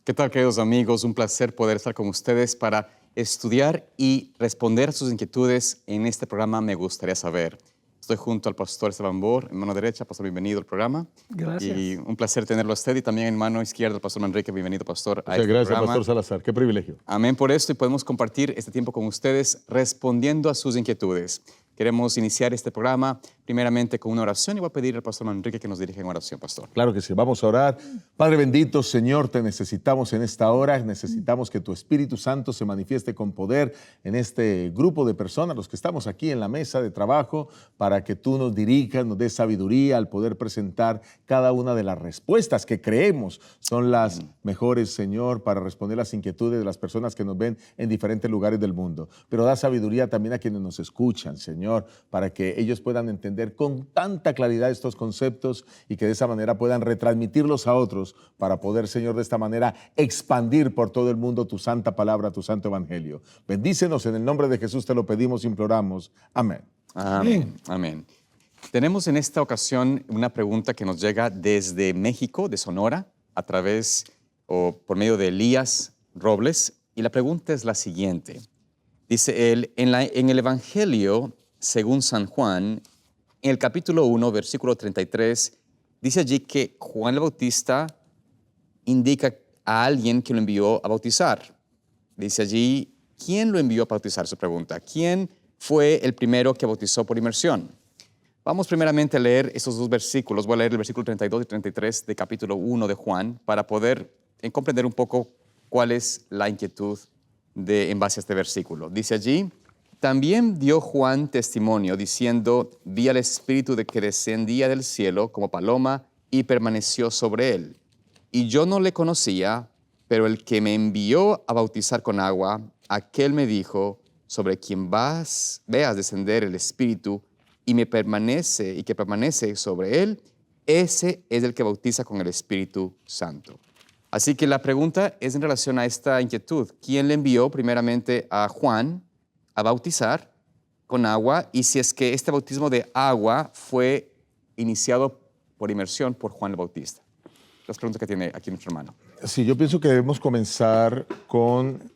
¿Qué tal, queridos amigos? Un placer poder estar con ustedes para estudiar y responder a sus inquietudes en este programa Me Gustaría Saber. Estoy junto al pastor Esteban Bor, en mano derecha. Pastor, bienvenido al programa. Gracias. Y un placer tenerlo a usted, y también en mano izquierda el pastor Manrique. Bienvenido, pastor, a Muchas este gracias, programa. pastor Salazar. Qué privilegio. Amén por esto, y podemos compartir este tiempo con ustedes respondiendo a sus inquietudes. Queremos iniciar este programa primeramente con una oración, y voy a pedir al pastor Manrique que nos dirija en oración, pastor. Claro que sí, vamos a orar. Padre bendito, Señor, te necesitamos en esta hora. Necesitamos que tu Espíritu Santo se manifieste con poder en este grupo de personas, los que estamos aquí en la mesa de trabajo, para que tú nos dirijas, nos des sabiduría al poder presentar cada una de las respuestas que creemos son las mejores, Señor, para responder las inquietudes de las personas que nos ven en diferentes lugares del mundo. Pero da sabiduría también a quienes nos escuchan, Señor, para que ellos puedan entender con tanta claridad estos conceptos y que de esa manera puedan retransmitirlos a otros para poder, Señor, de esta manera expandir por todo el mundo tu santa palabra, tu santo evangelio. Bendícenos, en el nombre de Jesús te lo pedimos, imploramos. Amén. Amén. Amén. Tenemos en esta ocasión una pregunta que nos llega desde México, de Sonora, a través o por medio de Elías Robles, y la pregunta es la siguiente. Dice él, en el Evangelio según San Juan, en el capítulo 1, versículo 33, dice allí que Juan el Bautista indica a alguien que lo envió a bautizar. Dice allí, ¿quién lo envió a bautizar? Su pregunta. ¿Quién fue el primero que bautizó por inmersión? Vamos primeramente a leer esos dos versículos. Voy a leer el versículo 32 y 33 de capítulo 1 de Juan para poder comprender un poco cuál es la inquietud en base a este versículo. Dice allí, también dio Juan testimonio diciendo, vi al Espíritu de que descendía del cielo como paloma y permaneció sobre él. Y yo no le conocía, pero el que me envió a bautizar con agua, aquel me dijo, sobre quien veas descender el Espíritu y que permanece sobre él, ese es el que bautiza con el Espíritu Santo. Así que la pregunta es en relación a esta inquietud. ¿Quién le envió primeramente a Juan a bautizar con agua, y si es que este bautismo de agua fue iniciado por inmersión por Juan el Bautista? Las preguntas que tiene aquí nuestro hermano. Sí, yo pienso que debemos comenzar con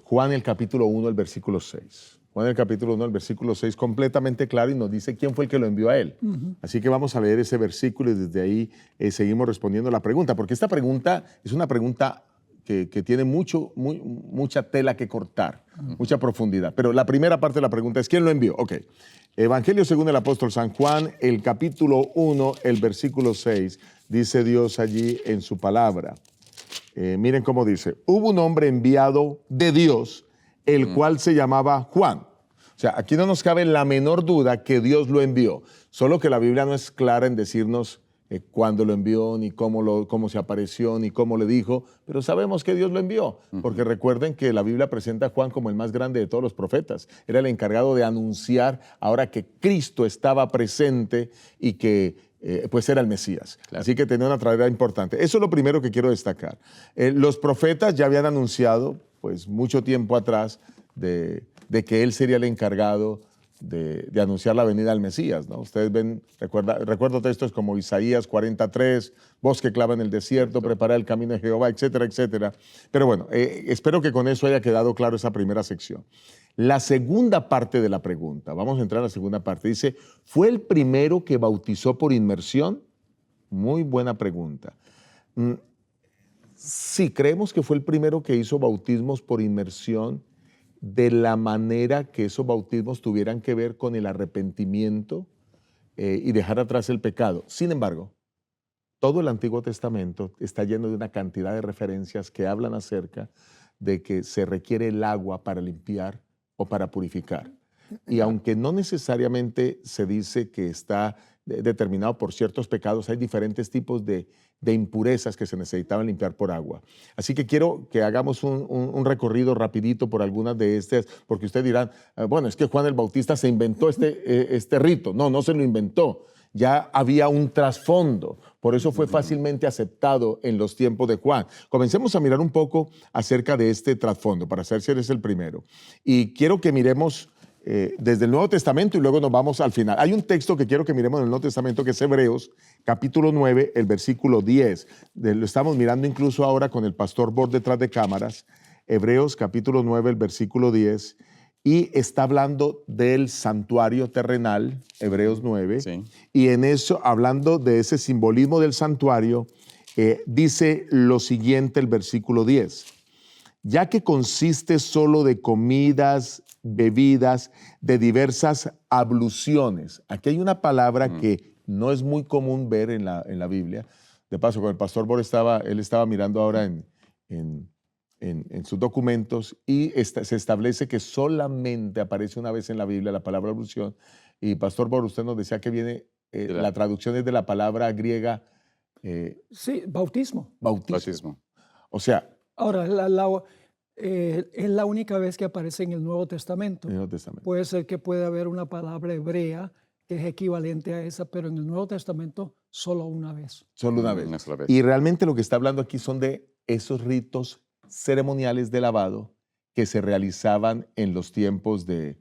Juan el capítulo 1, el versículo 6. Juan el capítulo 1, el versículo 6, completamente claro, y nos dice quién fue el que lo envió a él. Así que vamos a leer ese versículo y desde ahí seguimos respondiendo la pregunta, porque esta pregunta es una pregunta que tiene mucha tela que cortar, mucha profundidad. Pero la primera parte de la pregunta es, ¿quién lo envió? Ok. Evangelio según el apóstol San Juan, el capítulo 1, el versículo 6, dice Dios allí en su palabra. Miren cómo dice, hubo un hombre enviado de Dios, el cual se llamaba Juan. O sea, aquí no nos cabe la menor duda que Dios lo envió, solo que la Biblia no es clara en decirnos cuándo lo envió, ni cómo se apareció, ni cómo le dijo, pero sabemos que Dios lo envió, porque recuerden que la Biblia presenta a Juan como el más grande de todos los profetas. Era el encargado de anunciar ahora que Cristo estaba presente y que pues era el Mesías. Claro. Así que tenía una tarea importante. Eso es lo primero que quiero destacar. Los profetas ya habían anunciado, pues mucho tiempo atrás, de que él sería el encargado de anunciar la venida del Mesías, ¿no? Ustedes ven, recuerdo textos como Isaías 43, voz que clama en el desierto, prepara el camino de Jehová, etcétera, etcétera. Pero bueno, espero que con eso haya quedado claro esa primera sección. La segunda parte de la pregunta, vamos a entrar a la segunda parte, dice, ¿fue el primero que bautizó por inmersión? Muy buena pregunta. Sí, creemos que fue el primero que hizo bautismos por inmersión, de la manera que esos bautismos tuvieran que ver con el arrepentimiento y dejar atrás el pecado. Sin embargo, todo el Antiguo Testamento está lleno de una cantidad de referencias que hablan acerca de que se requiere el agua para limpiar o para purificar. Y aunque no necesariamente se dice que está determinado por ciertos pecados, hay diferentes tipos de impurezas que se necesitaban limpiar por agua. Así que quiero que hagamos un recorrido rapidito por algunas de estas, porque ustedes dirán, bueno, es que Juan el Bautista se inventó este rito. No, no se lo inventó. Ya había un trasfondo, por eso fue fácilmente aceptado en los tiempos de Juan. Comencemos a mirar un poco acerca de este trasfondo, para saber si eres el primero. Y quiero que miremos desde el Nuevo Testamento y luego nos vamos al final. Hay un texto que quiero que miremos en el Nuevo Testamento que es Hebreos, capítulo 9, el versículo 10. Lo estamos mirando incluso ahora con el pastor Bor detrás de cámaras. Hebreos, capítulo 9, el versículo 10. Y está hablando del santuario terrenal, Hebreos 9. Sí. Y en eso, hablando de ese simbolismo del santuario, dice lo siguiente el versículo 10. Ya que consiste solo de comidas, bebidas, de diversas abluciones. Aquí hay una palabra que no es muy común ver en la Biblia. De paso, con el pastor Bor él estaba mirando ahora en sus documentos y se establece que solamente aparece una vez en la Biblia la palabra ablución. Y pastor Bor, usted nos decía que viene, la traducción es de la palabra griega Sí, bautismo. Bautismo. O sea, Ahora, es la única vez que aparece en el Nuevo Testamento. en el Nuevo Testamento. Puede ser que pueda haber una palabra hebrea que es equivalente a esa, pero en el Nuevo Testamento solo una vez. Solo una vez. Una sola vez. Y realmente lo que está hablando aquí son de esos ritos ceremoniales de lavado que se realizaban en los tiempos del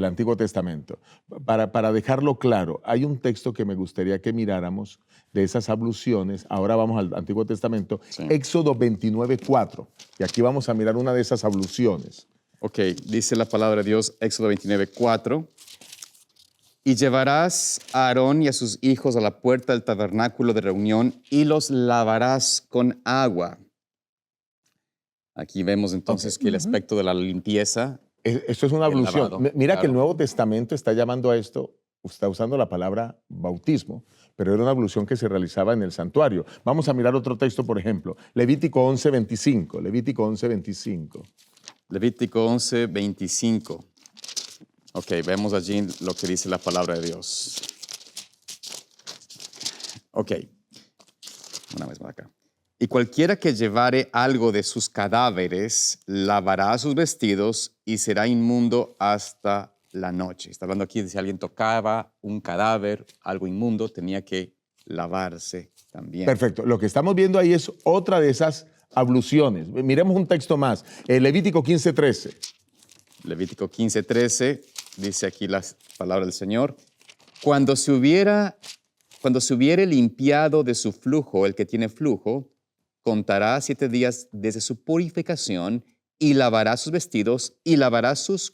Antiguo Testamento. Para dejarlo claro, hay un texto que me gustaría que miráramos de esas abluciones. Ahora vamos al Antiguo Testamento, Sí. Éxodo 29:4. Y aquí vamos a mirar una de esas abluciones. Ok, dice la palabra de Dios, Éxodo 29:4. Y llevarás a Aarón y a sus hijos a la puerta del tabernáculo de reunión y los lavarás con agua. Aquí vemos entonces que el aspecto de la limpieza. Esto es una El ablución. lavado, Mira que el claro. Nuevo Testamento está llamando a esto, está usando la palabra bautismo, pero era una ablución que se realizaba en el santuario. Vamos a mirar otro texto, por ejemplo, Levítico 11:25. Levítico 11:25. Levítico 11:25. Ok, vemos allí lo que dice la palabra de Dios. Ok, una vez más acá. Y cualquiera que llevare algo de sus cadáveres, lavará sus vestidos y será inmundo hasta la noche. Está hablando aquí de si alguien tocaba un cadáver, algo inmundo, tenía que lavarse también. Perfecto. Lo que estamos viendo ahí es otra de esas abluciones. Miremos un texto más. Levítico 15:13. Levítico 15:13 dice aquí las palabras del Señor. Cuando se hubiere limpiado de su flujo el que tiene flujo, contará 7 días desde su purificación y lavará sus vestidos y lavará su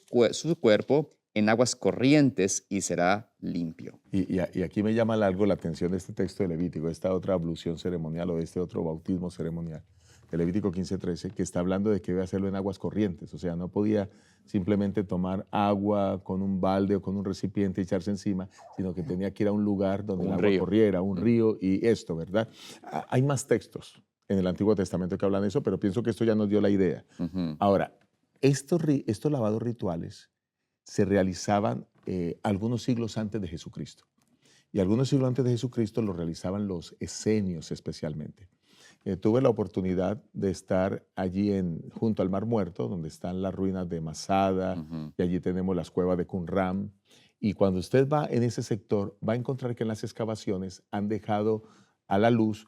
cuerpo en aguas corrientes y será limpio. Y aquí me llama algo la atención de este texto de Levítico, esta otra ablución ceremonial o este otro bautismo ceremonial de Levítico 15:13, que está hablando de que debe hacerlo en aguas corrientes. O sea, no podía simplemente tomar agua con un balde o con un recipiente y echarse encima, sino que tenía que ir a un lugar donde el agua río. corriera, un río y esto, ¿verdad? Hay más textos en el Antiguo Testamento que hablan de eso, pero pienso que esto ya nos dio la idea. Ujú. Ahora, estos lavados rituales se realizaban algunos siglos antes de Jesucristo. Y algunos siglos antes de Jesucristo los realizaban los esenios especialmente. Tuve la oportunidad de estar allí junto al Mar Muerto, donde están las ruinas de Masada, y allí tenemos las cuevas de Qumran. Y cuando usted va en ese sector, va a encontrar que en las excavaciones han dejado a la luz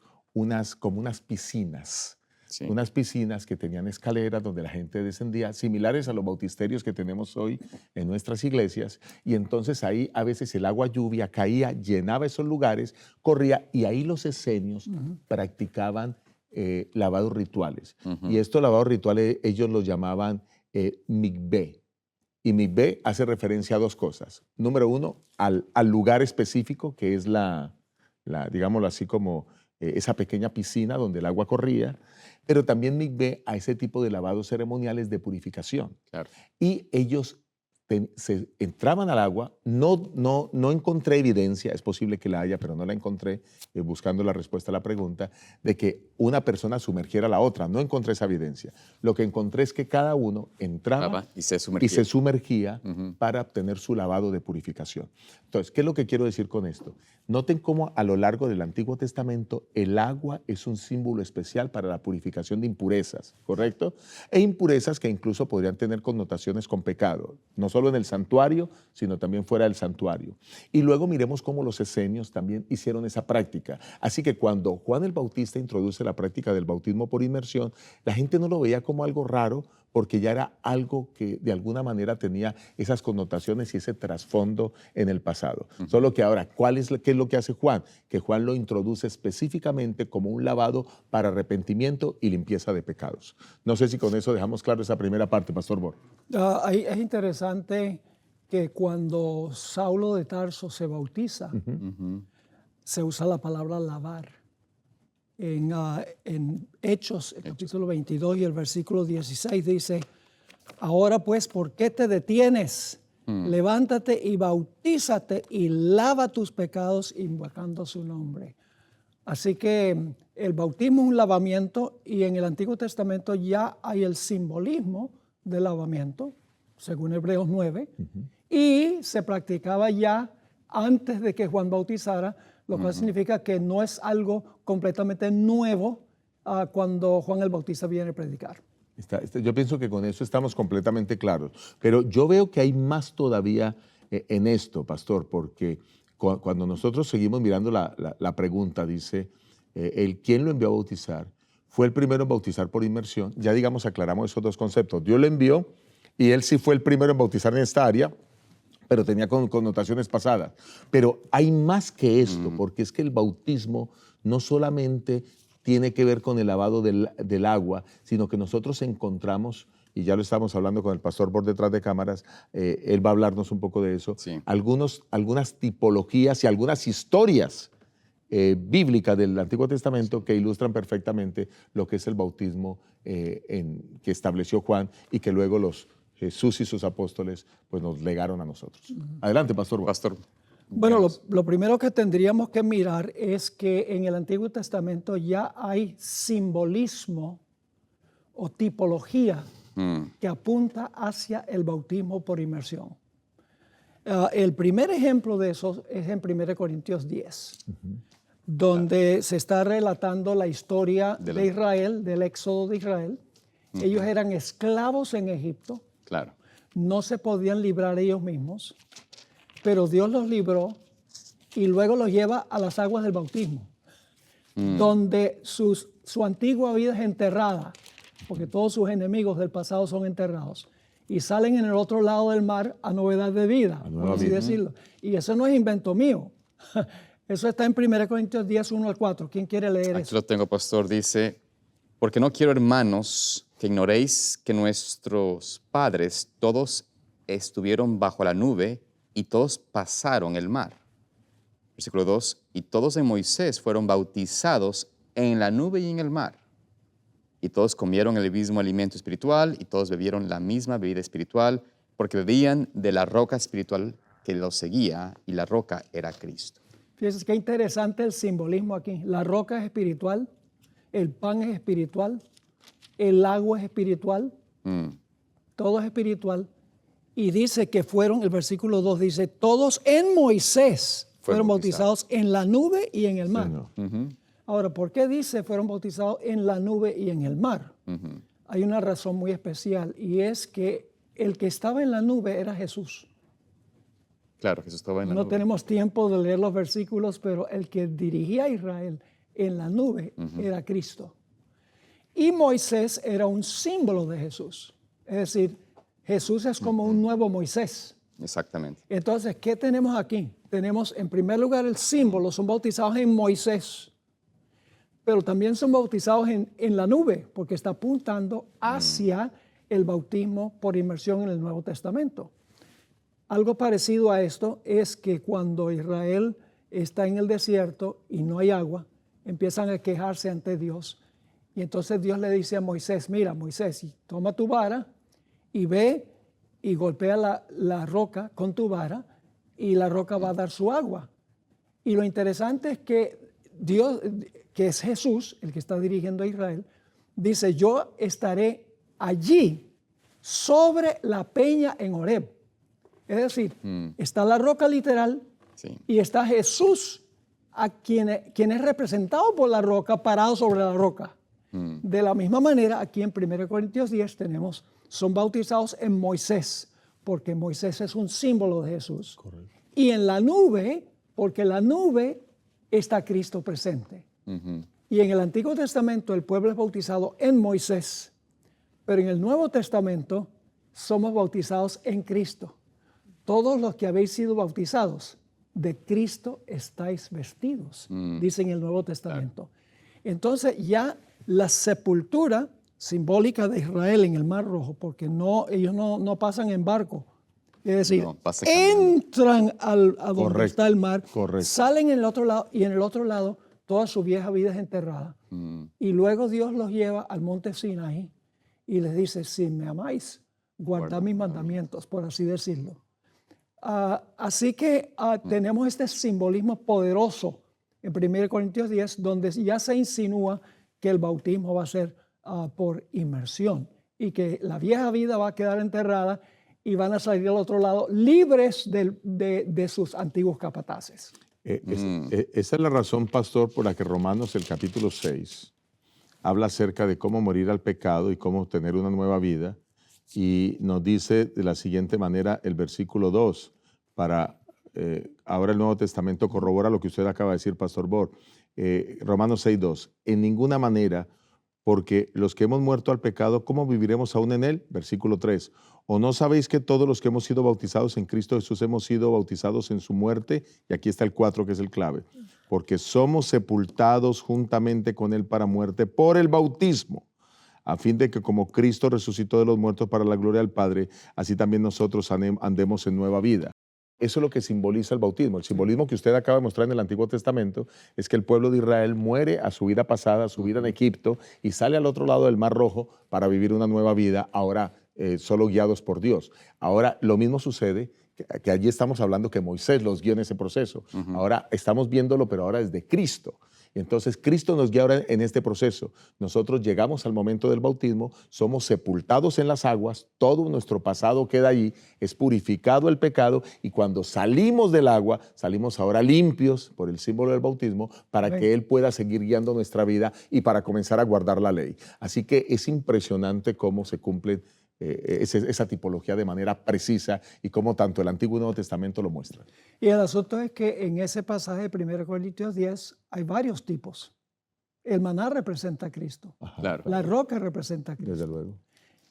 como unas piscinas. Sí. Unas piscinas que tenían escaleras donde la gente descendía, similares a los bautisterios que tenemos hoy en nuestras iglesias. Y entonces ahí a veces el agua lluvia caía, llenaba esos lugares, corría y ahí los esenios practicaban lavados rituales. Y estos lavados rituales ellos los llamaban mikveh. Y mikveh hace referencia a dos cosas. Número uno, al lugar específico, que es digámoslo así como esa pequeña piscina donde el agua corría, pero también mikveh a ese tipo de lavados ceremoniales de purificación. Claro. Y ellos se entraban al agua, no encontré evidencia, es posible que la haya, pero no la encontré buscando la respuesta a la pregunta, de que una persona sumergiera a la otra. No encontré esa evidencia. Lo que encontré es que cada uno entraba Y se sumergía. para obtener su lavado de purificación. Entonces, ¿qué es lo que quiero decir con esto? Noten cómo a lo largo del Antiguo Testamento el agua es un símbolo especial para la purificación de impurezas, ¿correcto? E impurezas que incluso podrían tener connotaciones con pecado, no solo en el santuario, sino también fuera del santuario. Y luego miremos cómo los esenios también hicieron esa práctica. Así que cuando Juan el Bautista introduce la práctica del bautismo por inmersión, la gente no lo veía como algo raro, porque ya era algo que de alguna manera tenía esas connotaciones y ese trasfondo en el pasado. Solo que ahora, ¿qué es lo que hace Juan? Que Juan lo introduce específicamente como un lavado para arrepentimiento y limpieza de pecados. No sé si con eso dejamos claro esa primera parte, Pastor Bor. Ahí es interesante que cuando Saulo de Tarso se bautiza, se usa la palabra lavar. En Hechos, el capítulo 22 y el versículo 16 dice, ahora pues, ¿por qué te detienes? Levántate y bautízate y lava tus pecados invocando su nombre. Así que el bautismo es un lavamiento y en el Antiguo Testamento ya hay el simbolismo del lavamiento, según Hebreos 9, y se practicaba ya antes de que Juan bautizara, lo cual significa que no es algo completamente nuevo cuando Juan el Bautista viene a predicar. Yo pienso que con eso estamos completamente claros, pero yo veo que hay más todavía en esto, pastor, porque cuando nosotros seguimos mirando la pregunta, dice, ¿quién lo envió a bautizar? Fue el primero en bautizar por inmersión. Ya digamos, aclaramos esos dos conceptos. Dios lo envió y él sí fue el primero en bautizar en esta área, pero tenía connotaciones pasadas. Pero hay más que esto, porque es que el bautismo no solamente tiene que ver con el lavado del agua, sino que nosotros encontramos, y ya lo estamos hablando con el pastor por detrás de cámaras, él va a hablarnos un poco de eso, Sí. algunas tipologías y algunas historias bíblicas del Antiguo Testamento que ilustran perfectamente lo que es el bautismo que estableció Juan y que luego Jesús y sus apóstoles pues nos legaron a nosotros. Adelante, Pastor. Pastor. Bueno, lo primero que tendríamos que mirar es que en el Antiguo Testamento ya hay simbolismo o tipología que apunta hacia el bautismo por inmersión. El primer ejemplo de eso es en 1 Corintios 10, donde se está relatando la historia de Israel, del éxodo de Israel. Ellos eran esclavos en Egipto. Claro. No se podían librar ellos mismos, pero Dios los libró y luego los lleva a las aguas del bautismo, donde su antigua vida es enterrada, porque todos sus enemigos del pasado son enterrados, y salen en el otro lado del mar a novedad de vida, por así decirlo. Y eso no es invento mío. Eso está en 1 Corintios 10, 1 al 4. ¿Quién quiere leer Aquí eso? lo tengo, pastor. Dice, porque no quiero, hermanos, que ignoréis que nuestros padres todos estuvieron bajo la nube y todos pasaron el mar. Versículo 2, y todos en Moisés fueron bautizados en la nube y en el mar. Y todos comieron el mismo alimento espiritual y todos bebieron la misma bebida espiritual porque bebían de la roca espiritual que los seguía y la roca era Cristo. Fíjense qué interesante el simbolismo aquí. La roca es espiritual, el pan es espiritual, el agua es espiritual, todo es espiritual. Y dice que fueron, el versículo 2 dice, todos en Moisés fueron bautizados en la nube y en el mar. Ahora, ¿por qué dice fueron bautizados en la nube y en el mar? Hay una razón muy especial y es que el que estaba en la nube era Jesús. Claro, Jesús estaba en la nube. No tenemos tiempo de leer los versículos, pero el que dirigía a Israel en la nube era Cristo. Y Moisés era un símbolo de Jesús. Es decir, Jesús es como un nuevo Moisés. Exactamente. Entonces, ¿qué tenemos aquí? Tenemos en primer lugar el símbolo, son bautizados en Moisés, pero también son bautizados en la nube, porque está apuntando hacia el bautismo por inmersión en el Nuevo Testamento. Algo parecido a esto es que cuando Israel está en el desierto y no hay agua, empiezan a quejarse ante Dios. Y entonces Dios le dice a Moisés, mira Moisés, toma tu vara y ve y golpea la roca con tu vara y la roca va a dar su agua. Y lo interesante es que Dios, que es Jesús, el que está dirigiendo a Israel, dice, yo estaré allí sobre la peña en Horeb. Es decir, está la roca literal y está Jesús, quien es representado por la roca, parado sobre la roca. De la misma manera, aquí en 1 Corintios 10 tenemos, son bautizados en Moisés, porque Moisés es un símbolo de Jesús. Correcto. Y en la nube, porque en la nube está Cristo presente. Y en el Antiguo Testamento el pueblo es bautizado en Moisés, Pero en el Nuevo Testamento somos bautizados en Cristo. Todos los que habéis sido bautizados, de Cristo estáis vestidos, dice en el Nuevo Testamento. Entonces ya la sepultura simbólica de Israel en el Mar Rojo, porque ellos no pasan en barco, es decir, entran a donde está el mar, salen en el otro lado y en el otro lado toda su vieja vida es enterrada. Y luego Dios los lleva al monte Sinaí y les dice, si me amáis, guardad mis mandamientos, por así decirlo. Así que tenemos este simbolismo poderoso en 1 Corintios 10, donde ya se insinúa que el bautismo va a ser por inmersión y que la vieja vida va a quedar enterrada y van a salir al otro lado libres de sus antiguos capataces. Esa es la razón, pastor, por la que Romanos, el capítulo 6, habla acerca de cómo morir al pecado y cómo tener una nueva vida. Y nos dice de la siguiente manera el versículo 2, ahora el Nuevo Testamento corrobora lo que usted acaba de decir, pastor Bor. Romanos 6:2, en ninguna manera, porque los que hemos muerto al pecado, ¿cómo viviremos aún en él? Versículo 3, ¿o no sabéis que todos los que hemos sido bautizados en Cristo Jesús hemos sido bautizados en su muerte? Y aquí está el 4, que es el clave, porque somos sepultados juntamente con él para muerte por el bautismo, a fin de que como Cristo resucitó de los muertos para la gloria del Padre, así también nosotros andemos en nueva vida. Eso es lo que simboliza el bautismo. El simbolismo que usted acaba de mostrar en el Antiguo Testamento es que el pueblo de Israel muere a su vida pasada, a su vida en Egipto, y sale al otro lado del Mar Rojo para vivir una nueva vida, ahora solo guiados por Dios. Ahora lo mismo sucede, que allí estamos hablando que Moisés los guió en ese proceso. Ahora estamos viéndolo, pero ahora desde Cristo. Entonces Cristo nos guía ahora en este proceso. Nosotros llegamos al momento del bautismo, somos sepultados en las aguas, todo nuestro pasado queda allí, es purificado el pecado y cuando salimos del agua, salimos ahora limpios por el símbolo del bautismo para que Él pueda seguir guiando nuestra vida y para comenzar a guardar la ley. Así que es impresionante cómo se cumple esa tipología de manera precisa y cómo tanto el Antiguo y Nuevo Testamento lo muestran. Y el asunto es que en ese pasaje de 1 Corintios 10 hay varios tipos. El maná representa a Cristo. Claro. La roca representa a Cristo. Desde luego.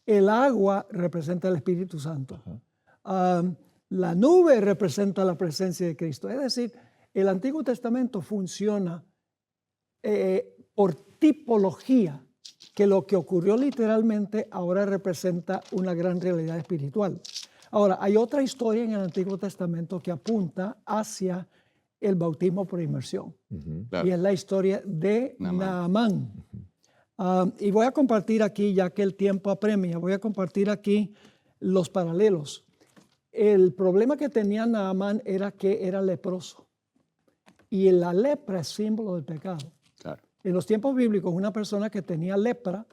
El agua representa al Espíritu Santo. La nube representa la presencia de Cristo. Es decir, el Antiguo Testamento funciona por tipología, que lo que ocurrió literalmente ahora representa una gran realidad espiritual. Ahora, hay otra historia en el Antiguo Testamento que apunta hacia el bautismo por inmersión. Claro. Y es la historia de Naamán. Y voy a compartir aquí, ya que el tiempo apremia, voy a compartir aquí los paralelos. El problema que tenía Naamán era que era leproso. Y la lepra es símbolo del pecado. Claro. En los tiempos bíblicos, una persona que tenía lepra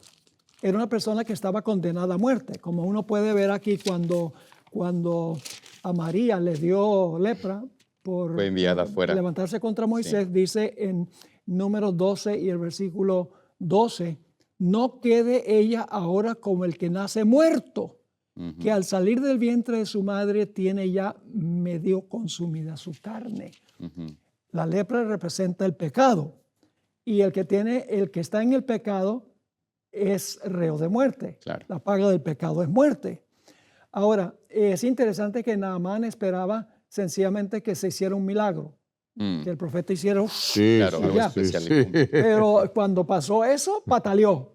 era una persona que estaba condenada a muerte. Como uno puede ver aquí cuando a María le dio lepra por fue enviada afuera, levantarse contra Moisés, sí. Dice en Números 12 y el versículo 12, no quede ella ahora como el que nace muerto, que al salir del vientre de su madre tiene ya medio consumida su carne. La lepra representa el pecado y el que está en el pecado es reo de muerte. Claro. La paga del pecado es muerte. Ahora, es interesante que Naamán esperaba sencillamente que se hiciera un milagro, que el profeta hiciera algo especial. Sí. Pero cuando pasó eso, pataleó.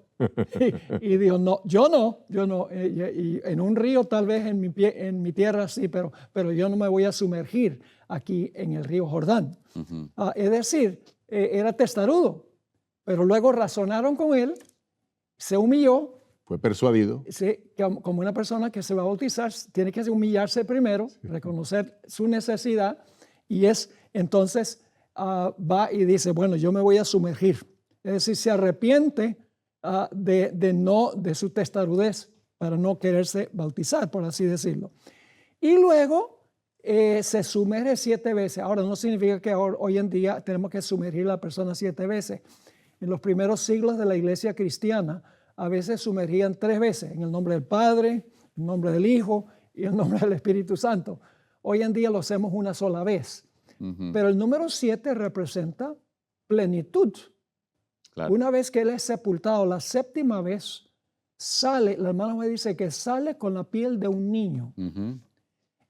y dijo, no, yo no. Y en un río tal vez en mi tierra sí, pero yo no me voy a sumergir aquí en el río Jordán. Es decir, era testarudo, pero luego razonaron con él, se humilló. Fue persuadido. Sí, como una persona que se va a bautizar, tiene que humillarse primero, reconocer su necesidad y entonces va y dice, bueno, yo me voy a sumergir. Es decir, se arrepiente de su testarudez para no quererse bautizar, por así decirlo. Y luego se sumerge 7 veces. Ahora, no significa que hoy en día tenemos que sumergir a la persona 7 veces. En los primeros siglos de la iglesia cristiana, a veces sumergían 3 veces, en el nombre del Padre, en el nombre del Hijo y en el nombre del Espíritu Santo. Hoy en día lo hacemos una sola vez. Pero el número 7 representa plenitud. Claro. Una vez que Él es sepultado, la 7ª vez, sale, la hermana me dice que sale con la piel de un niño.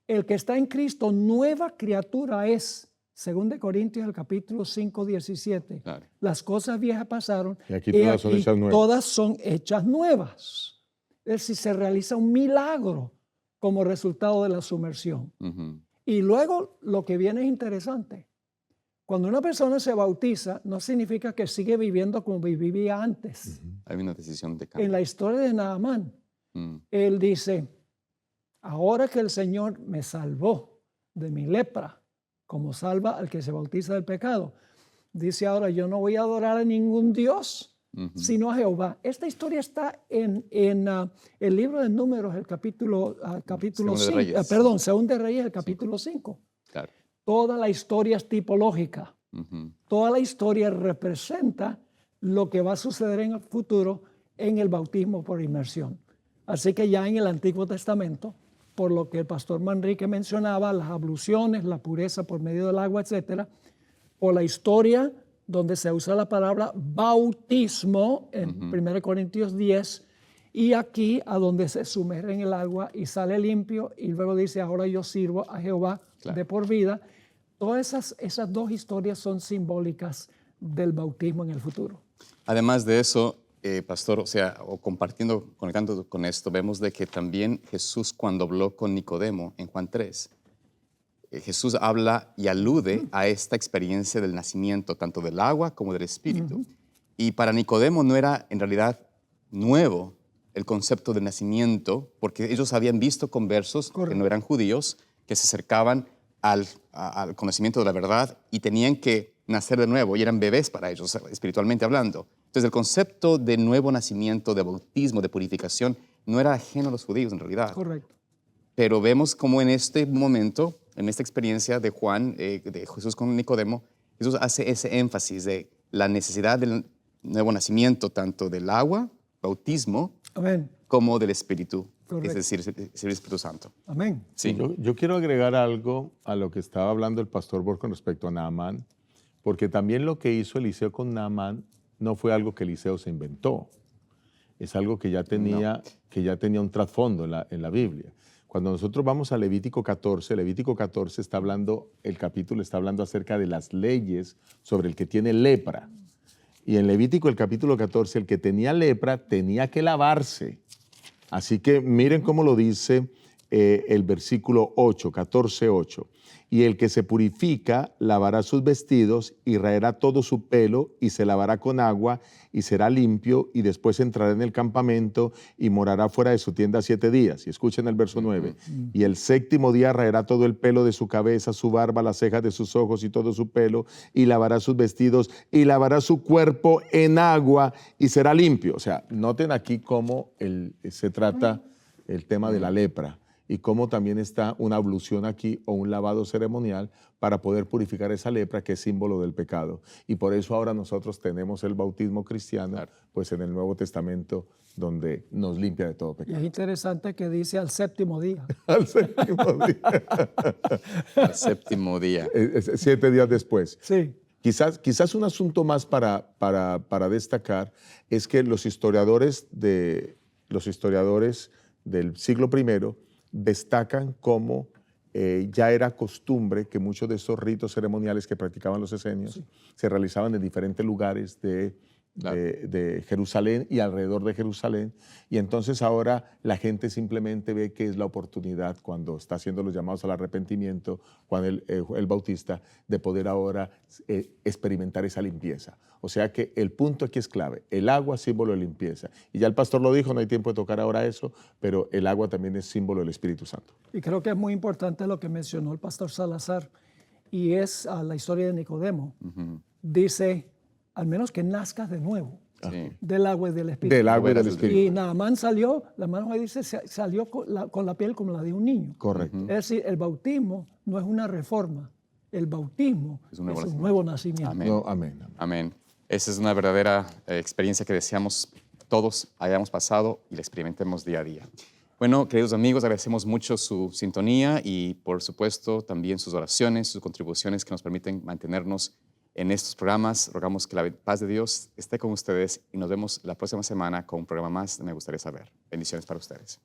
El que está en Cristo, nueva criatura es. 2 Corintios, el capítulo 5, 17. Claro. Las cosas viejas pasaron. Y aquí todas son hechas nuevas. Todas son hechas nuevas. Es decir, se realiza un milagro como resultado de la sumersión. Y luego lo que viene es interesante. Cuando una persona se bautiza, no significa que sigue viviendo como vivía antes. Hay una decisión de cambio. En la historia de Naamán, él dice, ahora que el Señor me salvó de mi lepra, como salva al que se bautiza del pecado, dice ahora, yo no voy a adorar a ningún Dios, sino a Jehová. Esta historia está en el libro de Números, el capítulo 5, perdón, Según de Reyes, el capítulo 5. Claro. Toda la historia es tipológica. Toda la historia representa lo que va a suceder en el futuro en el bautismo por inmersión. Así que ya en el Antiguo Testamento, por lo que el pastor Manrique mencionaba, las abluciones, la pureza por medio del agua, etcétera, por la historia donde se usa la palabra bautismo en 1 Corintios 10, y aquí a donde se sumerge en el agua y sale limpio, y luego dice, ahora yo sirvo a Jehová de por vida. Todas esas dos historias son simbólicas del bautismo en el futuro. Además de eso, pastor, o sea, conectando con esto, vemos de que también Jesús, cuando habló con Nicodemo en Juan 3, Jesús habla y alude a esta experiencia del nacimiento, tanto del agua como del Espíritu. Y para Nicodemo no era en realidad nuevo el concepto de nacimiento, porque ellos habían visto conversos que no eran judíos, que se acercaban al conocimiento de la verdad y tenían que nacer de nuevo, y eran bebés para ellos, espiritualmente hablando. Entonces, el concepto de nuevo nacimiento, de bautismo, de purificación, no era ajeno a los judíos en realidad. Correcto. Pero vemos cómo en este momento, en esta experiencia de Juan, de Jesús con Nicodemo, Jesús hace ese énfasis de la necesidad del nuevo nacimiento, tanto del agua, bautismo, Amén. como del Espíritu, Correcto. es decir, el Espíritu Santo. Amén. Sí. Yo quiero agregar algo a lo que estaba hablando el pastor Borg con respecto a Naamán, porque también lo que hizo Eliseo con Naamán no fue algo que Eliseo se inventó. Es algo que ya tenía un trasfondo en la Biblia. Cuando nosotros vamos a Levítico 14 está hablando, el capítulo está hablando acerca de las leyes sobre el que tiene lepra. Y en Levítico, el capítulo 14, el que tenía lepra tenía que lavarse. Así que miren cómo lo dice el versículo 8, 14:8. Y el que se purifica lavará sus vestidos y raerá todo su pelo y se lavará con agua y será limpio, y después entrará en el campamento y morará fuera de su tienda 7 días. Y escuchen el verso 9. Y el 7º día raerá todo el pelo de su cabeza, su barba, las cejas de sus ojos y todo su pelo, y lavará sus vestidos y lavará su cuerpo en agua y será limpio. O sea, noten aquí cómo se trata el tema de la lepra, y cómo también está una ablución aquí o un lavado ceremonial para poder purificar esa lepra, que es símbolo del pecado. Y por eso ahora nosotros tenemos el bautismo cristiano, pues en el Nuevo Testamento, donde nos limpia de todo Y pecado. es interesante que dice al 7º día. Al 7º día. El 7º día. 7 días después. Sí. Quizás un asunto más para destacar es que los historiadores del siglo I destacan cómo ya era costumbre que muchos de esos ritos ceremoniales que practicaban los esenios se realizaban en diferentes lugares de Jerusalén y alrededor de Jerusalén. Y entonces ahora la gente simplemente ve que es la oportunidad, cuando está haciendo los llamados al arrepentimiento, cuando el bautista, de poder ahora experimentar esa limpieza. O sea que el punto aquí es clave. El agua, símbolo de limpieza. Y ya el pastor lo dijo, no hay tiempo de tocar ahora eso, pero el agua también es símbolo del Espíritu Santo. Y creo que es muy importante lo que mencionó el pastor Salazar, y es la historia de Nicodemo. Dice, al menos que nazcas de nuevo, del agua y del Espíritu. Del agua y del Espíritu. Y Naamán salió, la hermana me dice, salió con la piel como la de un niño. Correcto. Es decir, el bautismo no es una reforma, el bautismo es un nuevo nacimiento. Amén. No, amén. Amén. Esa es una verdadera experiencia que deseamos todos hayamos pasado y la experimentemos día a día. Bueno, queridos amigos, agradecemos mucho su sintonía y, por supuesto, también sus oraciones, sus contribuciones que nos permiten mantenernos en estos programas. Rogamos que la paz de Dios esté con ustedes y nos vemos la próxima semana con un programa más de Me Gustaría Saber. Bendiciones para ustedes.